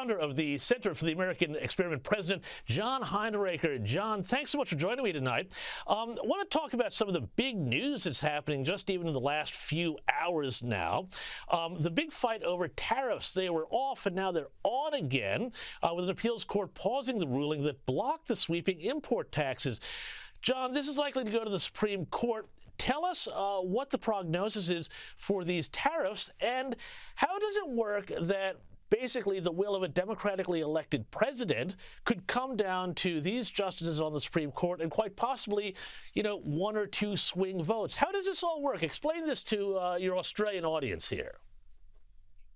Founder of the Center for the American Experiment, President John Hinderaker. John, thanks so much for joining me tonight. I want to talk about some of the big news that's happening just even in the last few hours now. The big fight over tariffs. They were off and now they're on again, with an appeals court pausing the ruling that blocked the sweeping import taxes. John, this is likely to go to the Supreme Court. Tell us what the prognosis is for these tariffs, and how does it work that basically the will of a democratically elected president could come down to these justices on the Supreme Court and quite possibly, one or two swing votes. How does this all work? Explain this to your Australian audience here.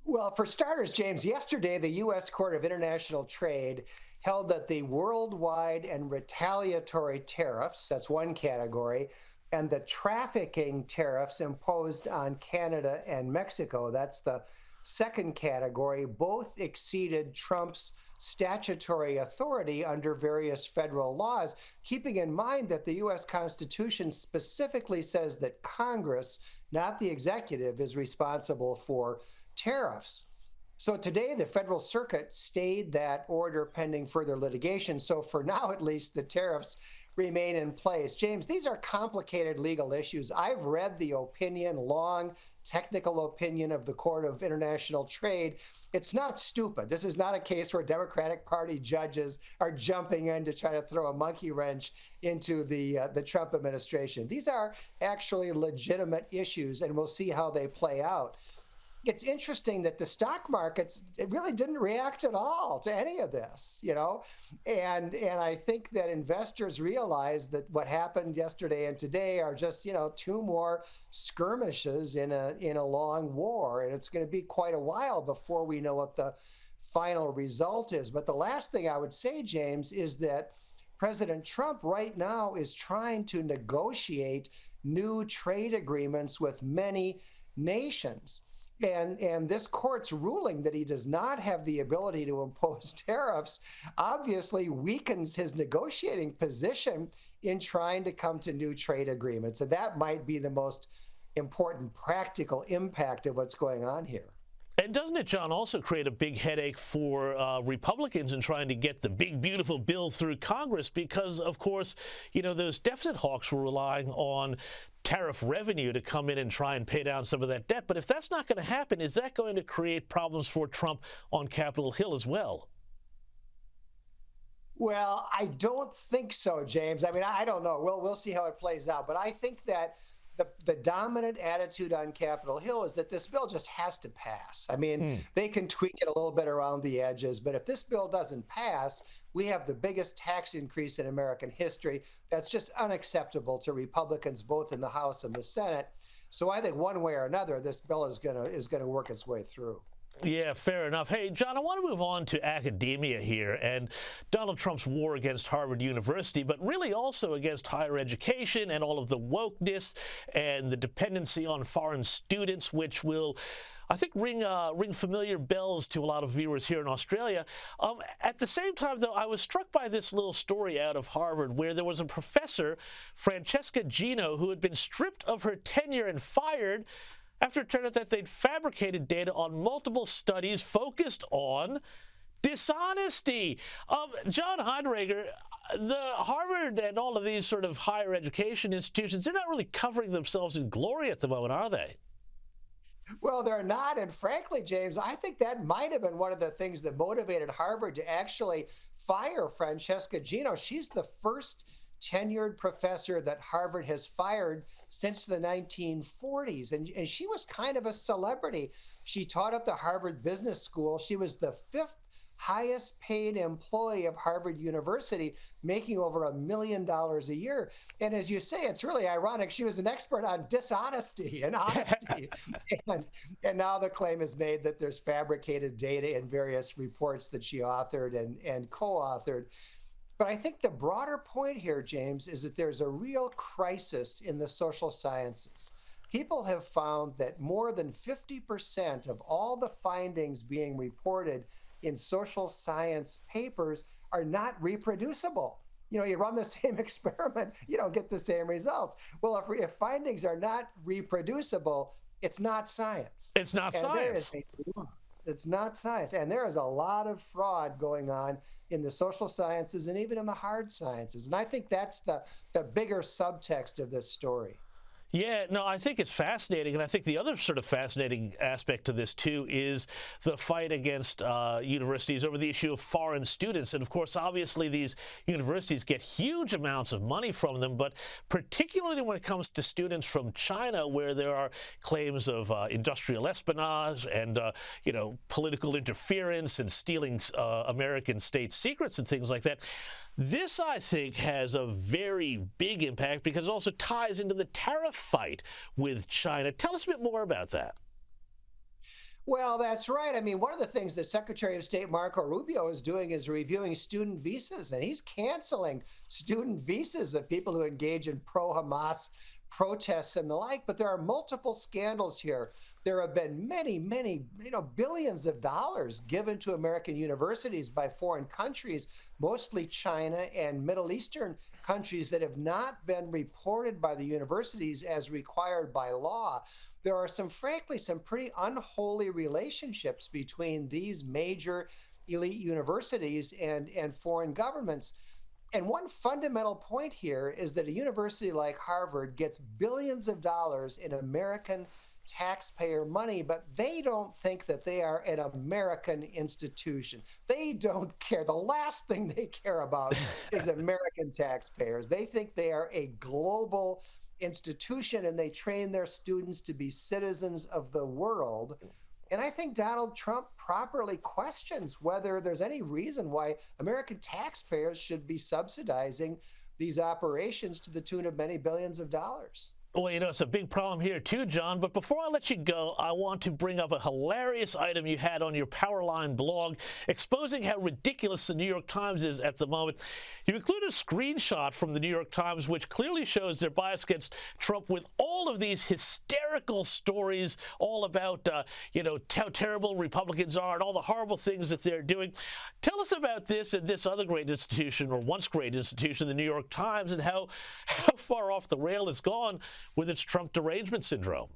Well, for starters, James, yesterday the U.S. Court of International Trade held that the worldwide and retaliatory tariffs, that's one category, and the trafficking tariffs imposed on Canada and Mexico, that's the second category, both exceeded Trump's statutory authority under various federal laws, keeping in mind that the U.S. Constitution specifically says that Congress, not the executive, is responsible for tariffs. So today, the Federal Circuit stayed that order pending further litigation. So for now, at least, the tariffs remain in place. James, these are complicated legal issues. I've read the opinion, long technical opinion of the Court of International Trade. It's not stupid. This is not a case where Democratic Party judges are jumping in to try to throw a monkey wrench into the Trump administration. These are actually legitimate issues, and we'll see how they play out. It's interesting that the stock markets, it really didn't react at all to any of this, and I think that investors realize that what happened yesterday and today are just, two more skirmishes in a long war, and it's going to be quite a while before we know what the final result is. But the last thing I would say, James, is that President Trump right now is trying to negotiate new trade agreements with many nations. And this court's ruling that he does not have the ability to impose tariffs obviously weakens his negotiating position in trying to come to new trade agreements. And that might be the most important practical impact of what's going on here. And doesn't it, John, also create a big headache for Republicans in trying to get the big, beautiful bill through Congress? Because, of course, those deficit hawks were relying on tariff revenue to come in and try and pay down some of that debt. But if that's not going to happen, is that going to create problems for Trump on Capitol Hill as well? Well, I don't think so, James. I mean, I don't know. We'll see how it plays out. But I think that the dominant attitude on Capitol Hill is that this bill just has to pass. I mean, they can tweak it a little bit around the edges, but if this bill doesn't pass, we have the biggest tax increase in American history. That's just unacceptable to Republicans, both in the House and the Senate. So I think one way or another, this bill is gonna work its way through. Yeah, fair enough. Hey, John, I want to move on to academia here and Donald Trump's war against Harvard University, but really also against higher education and all of the wokeness and the dependency on foreign students, which will, I think, ring familiar bells to a lot of viewers here in Australia. At the same time, though, I was struck by this little story out of Harvard where there was a professor, Francesca Gino, who had been stripped of her tenure and fired after it turned out that they'd fabricated data on multiple studies focused on dishonesty. John Hinderaker, the Harvard and all of these sort of higher education institutions, they're not really covering themselves in glory at the moment, are they? Well, they're not. And frankly, James, I think that might have been one of the things that motivated Harvard to actually fire Francesca Gino. She's the first tenured professor that Harvard has fired since the 1940s. And she was kind of a celebrity. She taught at the Harvard Business School. She was the fifth highest paid employee of Harvard University, making over $1 million a year. And as you say, it's really ironic. She was an expert on dishonesty and honesty. and now the claim is made that there's fabricated data in various reports that she authored and co-authored. But I think the broader point here, James, is that there's a real crisis in the social sciences. People have found that more than 50% of all the findings being reported in social science papers are not reproducible. You run the same experiment, you don't get the same results. Well, if findings are not reproducible, it's not science. It's not science. It's not science. And there is a lot of fraud going on in the social sciences and even in the hard sciences. And I think that's the bigger subtext of this story. Yeah, no, I think it's fascinating, and I think the other sort of fascinating aspect to this, too, is the fight against universities over the issue of foreign students. And, of course, obviously these universities get huge amounts of money from them, but particularly when it comes to students from China, where there are claims of industrial espionage and, political interference and stealing American state secrets and things like that. This, I think, has a very big impact because it also ties into the tariff fight with China. Tell us a bit more about that. Well, that's right. I mean, one of the things that Secretary of State Marco Rubio is doing is reviewing student visas, and he's canceling student visas of people who engage in pro-Hamas protests and the like. But there are multiple scandals here. There have been many, billions of dollars given to American universities by foreign countries, mostly China and Middle Eastern countries, that have not been reported by the universities as required by law. There are frankly, some pretty unholy relationships between these major elite universities and foreign governments. And one fundamental point here is that a university like Harvard gets billions of dollars in American taxpayer money, but they don't think that they are an American institution. They don't care. The last thing they care about is American taxpayers. They think they are a global institution, and they train their students to be citizens of the world. And I think Donald Trump properly questions whether there's any reason why American taxpayers should be subsidizing these operations to the tune of many billions of dollars. Well, it's a big problem here too, John. But before I let you go, I want to bring up a hilarious item you had on your Powerline blog exposing how ridiculous the New York Times is at the moment. You included a screenshot from the New York Times which clearly shows their bias against Trump, with all of these hysterical stories all about, how terrible Republicans are and all the horrible things that they're doing. Tell us about this and this other great institution, or once great institution, the New York Times, and how far off the rail it's gone with its Trump derangement syndrome.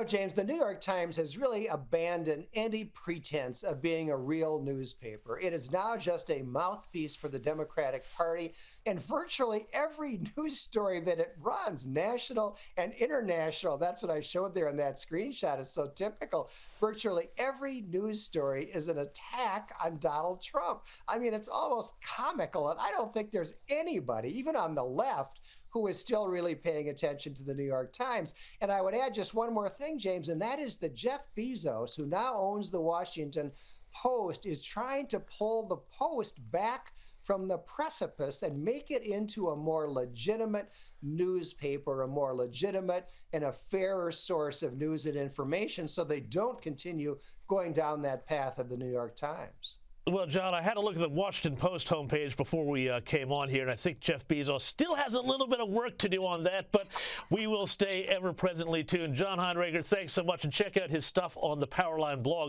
James, the New York Times has really abandoned any pretense of being a real newspaper. It is now just a mouthpiece for the Democratic Party, and virtually every news story that it runs, national and international, that's what I showed there in that screenshot. It's so typical. Virtually every news story is an attack on Donald Trump. I mean, it's almost comical, and I don't think there's anybody, even on the left, who is still really paying attention to the New York Times. And I would add just one more thing, James, and that is that Jeff Bezos, who now owns the Washington Post, is trying to pull the Post back from the precipice and make it into a more legitimate newspaper, a more legitimate and a fairer source of news and information, so they don't continue going down that path of the New York Times. Well, John, I had a look at the Washington Post homepage before we came on here, and I think Jeff Bezos still has a little bit of work to do on that, but we will stay ever presently tuned. John Hinderaker, thanks so much, and check out his stuff on the Powerline blog.